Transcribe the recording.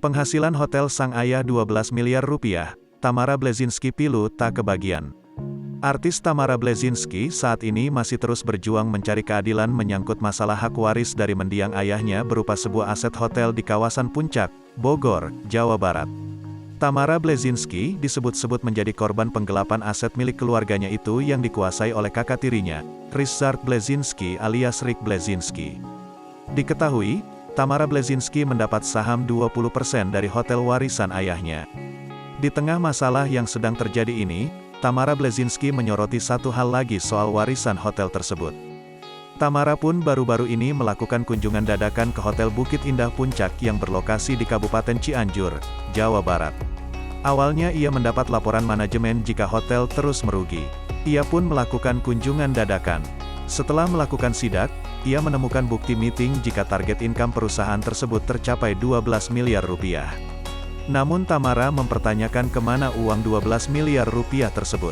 Penghasilan hotel sang ayah 12 miliar rupiah, Tamara Blazinski pilu tak kebagian. Artis Tamara Blazinski saat ini masih terus berjuang mencari keadilan menyangkut masalah hak waris dari mendiang ayahnya berupa sebuah aset hotel di kawasan Puncak, Bogor, Jawa Barat. Tamara Blazinski disebut-sebut menjadi korban penggelapan aset milik keluarganya itu yang dikuasai oleh kakak tirinya, Richard Blazinski alias Rick Blazinski. Diketahui, Tamara Blazinski mendapat saham 20% dari hotel warisan ayahnya. Di tengah masalah yang sedang terjadi ini, Tamara Blazinski menyoroti satu hal lagi soal warisan hotel tersebut. Tamara pun baru-baru ini melakukan kunjungan dadakan ke Hotel Bukit Indah Puncak yang berlokasi di Kabupaten Cianjur, Jawa Barat. Awalnya ia mendapat laporan manajemen jika hotel terus merugi. Ia pun melakukan kunjungan dadakan. Setelah melakukan sidak, ia menemukan bukti meeting jika target income perusahaan tersebut tercapai 12 miliar rupiah. Namun Tamara mempertanyakan kemana uang 12 miliar rupiah tersebut.